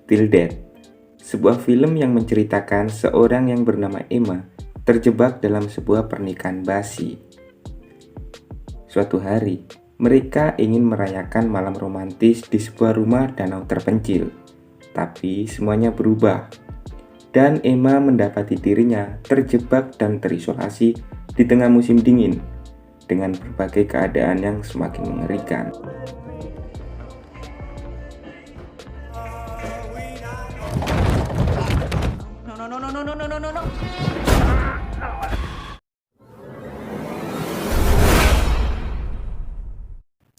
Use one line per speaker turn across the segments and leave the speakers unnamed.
Till Death, sebuah film yang menceritakan seorang yang bernama Emma terjebak dalam sebuah pernikahan basi. Suatu hari, mereka ingin merayakan malam romantis di sebuah rumah danau terpencil, tapi semuanya berubah, dan Emma mendapati dirinya terjebak dan terisolasi di tengah musim dingin dengan berbagai keadaan yang semakin mengerikan.
No.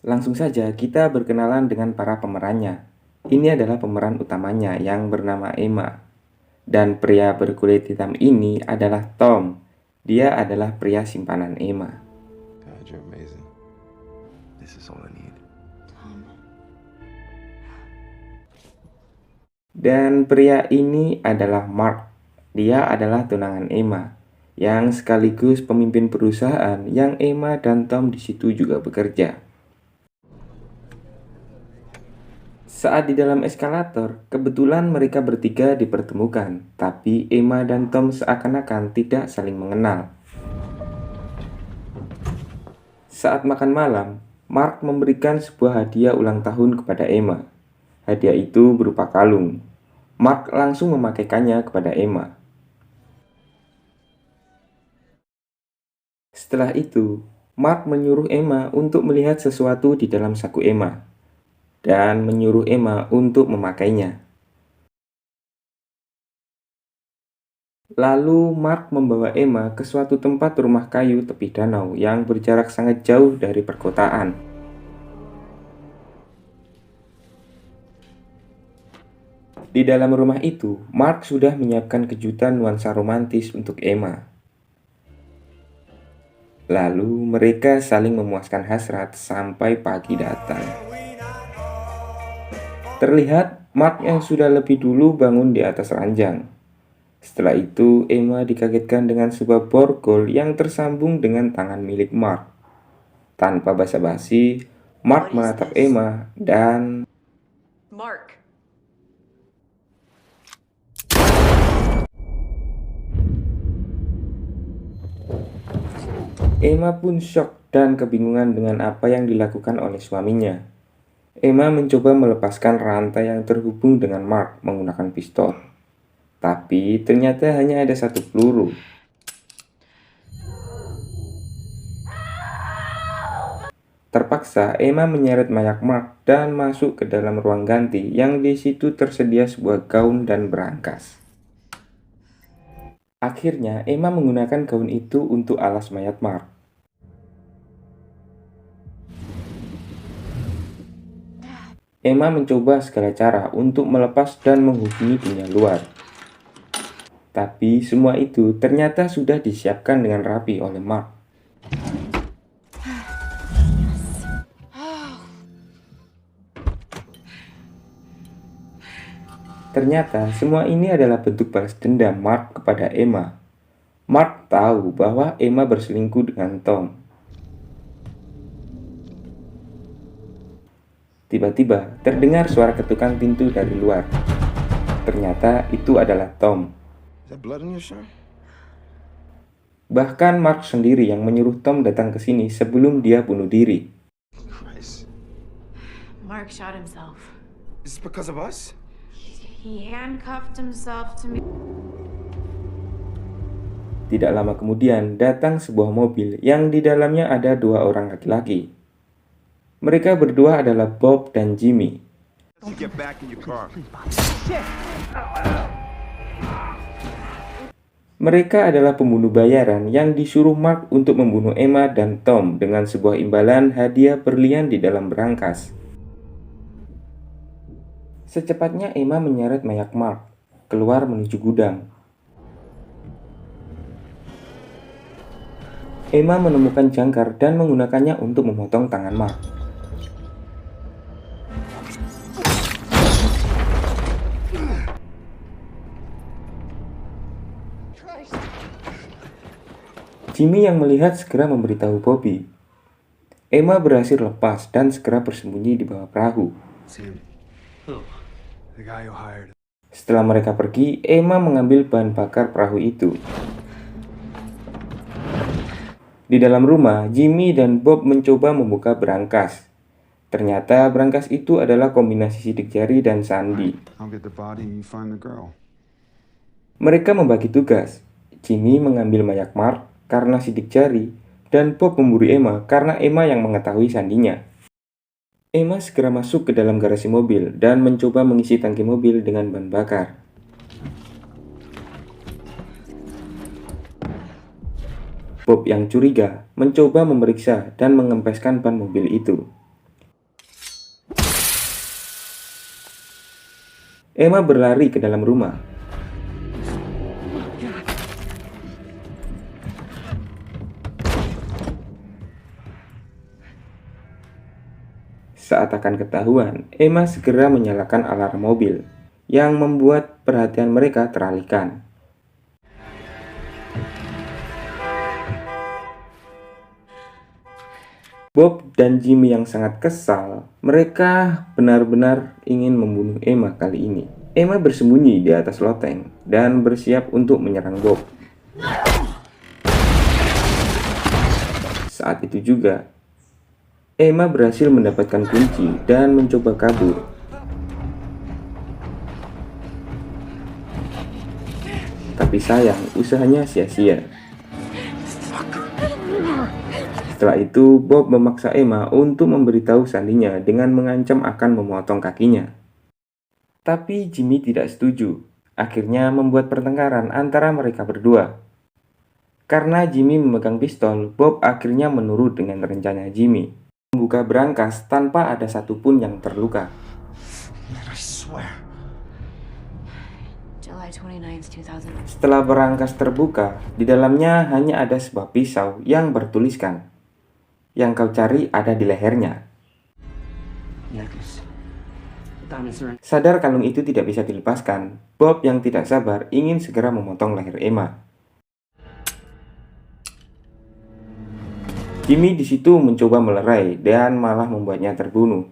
Langsung saja kita berkenalan dengan para pemerannya. Ini adalah pemeran utamanya yang bernama Emma. Dan pria berkulit hitam ini adalah Tom. Dia adalah pria simpanan Emma.
God, you're amazing. This is all I need.
Dan pria ini adalah Mark. Dia adalah tunangan Emma, yang sekaligus pemimpin perusahaan yang Emma dan Tom di situ juga bekerja. Saat di dalam eskalator, kebetulan mereka bertiga dipertemukan, tapi Emma dan Tom seakan-akan tidak saling mengenal. Saat makan malam, Mark memberikan sebuah hadiah ulang tahun kepada Emma. Hadiah itu berupa kalung. Mark langsung memakaikannya kepada Emma. Setelah itu, Mark menyuruh Emma untuk melihat sesuatu di dalam saku Emma dan menyuruh Emma untuk memakainya. Lalu Mark membawa Emma ke suatu tempat rumah kayu tepi danau yang berjarak sangat jauh dari perkotaan. Di dalam rumah itu, Mark sudah menyiapkan kejutan nuansa romantis untuk Emma. Lalu mereka saling memuaskan hasrat sampai pagi datang. Terlihat Mark yang sudah lebih dulu bangun di atas ranjang. Setelah itu, Emma dikagetkan dengan sebuah borgol yang tersambung dengan tangan milik Mark. Tanpa basa-basi, Mark menatap Emma dan...
Mark.
Emma pun syok dan kebingungan dengan apa yang dilakukan oleh suaminya. Emma mencoba melepaskan rantai yang terhubung dengan Mark menggunakan pistol. Tapi ternyata hanya ada satu peluru. Terpaksa, Emma menyeret mayat Mark dan masuk ke dalam ruang ganti yang di situ tersedia sebuah gaun dan berangkas. Akhirnya, Emma menggunakan gaun itu untuk alas mayat Mark. Emma mencoba segala cara untuk melepas dan menghubungi dunia luar. Tapi semua itu ternyata sudah disiapkan dengan rapi oleh Mark. Ternyata semua ini adalah bentuk balas dendam Mark kepada Emma. Mark tahu bahwa Emma berselingkuh dengan Tom. Tiba-tiba terdengar suara ketukan pintu dari luar. Ternyata itu adalah Tom.
Is that blood on your shirt?
Bahkan Mark sendiri yang menyuruh Tom datang ke sini sebelum dia bunuh diri.
Christ.
Mark shot himself.
Is this because of us?
He handcuffed himself to me.
Tidak lama kemudian datang sebuah mobil yang di dalamnya ada dua orang laki-laki. Mereka berdua adalah Bob dan Jimmy.
Get back in your car.
Mereka adalah pembunuh bayaran yang disuruh Mark untuk membunuh Emma dan Tom dengan sebuah imbalan hadiah berlian di dalam berangkas. Secepatnya Emma menyeret mayat Mark keluar menuju gudang. Emma menemukan jangkar dan menggunakannya untuk memotong tangan Mark. Jimmy yang melihat segera memberitahu Bobby. Emma berhasil lepas dan segera bersembunyi di bawah perahu.
Sam. The guy you hired.
Setelah mereka pergi, Emma mengambil bahan bakar perahu itu. Di dalam rumah, Jimmy dan Bob mencoba membuka berangkas. Ternyata berangkas itu adalah kombinasi sidik jari dan sandi.
I'll get the body and you find the girl.
Mereka membagi tugas. Jimmy mengambil mayat Mark karena sidik jari, dan Bob memburu Emma karena Emma yang mengetahui sandinya. Emma segera masuk ke dalam garasi mobil dan mencoba mengisi tangki mobil dengan bahan bakar. Bob yang curiga mencoba memeriksa dan mengempeskan ban mobil itu. Emma berlari ke dalam rumah. Saat akan ketahuan, Emma segera menyalakan alarm mobil, yang membuat perhatian mereka teralihkan. Bob dan Jimmy yang sangat kesal, mereka benar-benar ingin membunuh Emma kali ini. Emma bersembunyi di atas loteng dan bersiap untuk menyerang Bob. Saat itu juga, Emma berhasil mendapatkan kunci dan mencoba kabur. Tapi sayang, usahanya sia-sia. Setelah itu, Bob memaksa Emma untuk memberitahu sandinya dengan mengancam akan memotong kakinya. Tapi Jimmy tidak setuju, akhirnya membuat pertengkaran antara mereka berdua. Karena Jimmy memegang pistol, Bob akhirnya menurut dengan rencana Jimmy, membuka berangkas tanpa ada satupun yang terluka.
I swear.
July 29th, 2000.
Setelah berangkas terbuka, di dalamnya hanya ada sebuah pisau yang bertuliskan, "Yang kau cari ada di lehernya." Sadar kalung itu tidak bisa dilepaskan, Bob yang tidak sabar ingin segera memotong leher Emma. Jimmy di situ mencoba melerai dan malah membuatnya terbunuh.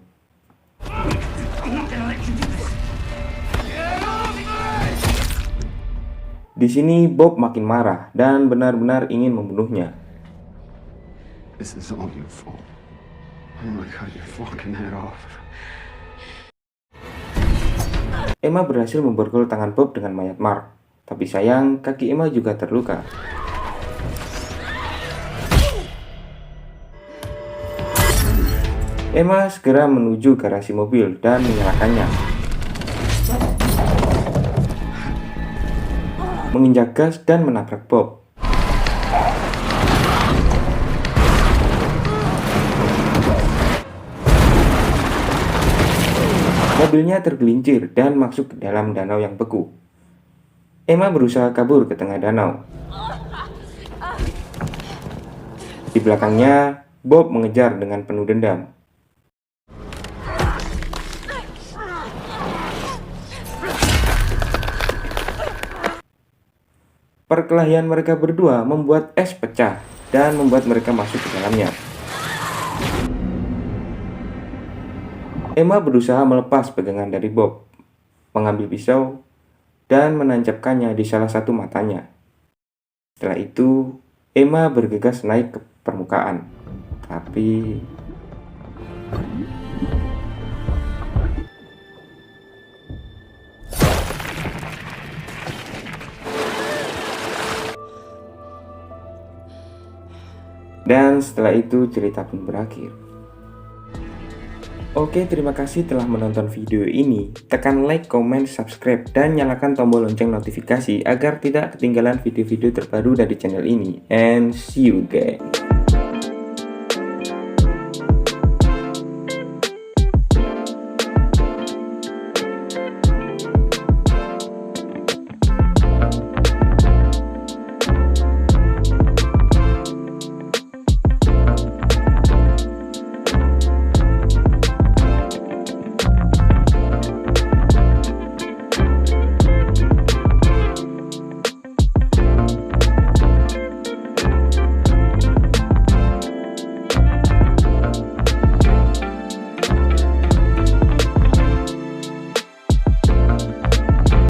Di sini Bob makin marah dan benar-benar ingin membunuhnya.
This is all your fault. I'm gonna cut your fucking head off.
Emma berhasil memborgol tangan Bob dengan mayat Mark, tapi sayang kaki Emma juga terluka. Emma segera menuju garasi mobil dan menyalakannya. Menginjak gas dan menabrak Bob. Mobilnya tergelincir dan masuk ke dalam danau yang beku. Emma berusaha kabur ke tengah danau. Di belakangnya, Bob mengejar dengan penuh dendam. Perkelahian mereka berdua membuat es pecah dan membuat mereka masuk ke dalamnya. Emma berusaha melepas pegangan dari Bob, mengambil pisau, dan menancapkannya di salah satu matanya. Setelah itu, Emma bergegas naik ke permukaan. Tapi dan setelah itu cerita pun berakhir. Oke, terima kasih telah menonton video ini. Tekan like, comment, subscribe, dan nyalakan tombol lonceng notifikasi agar tidak ketinggalan video-video terbaru dari channel ini. And see you guys.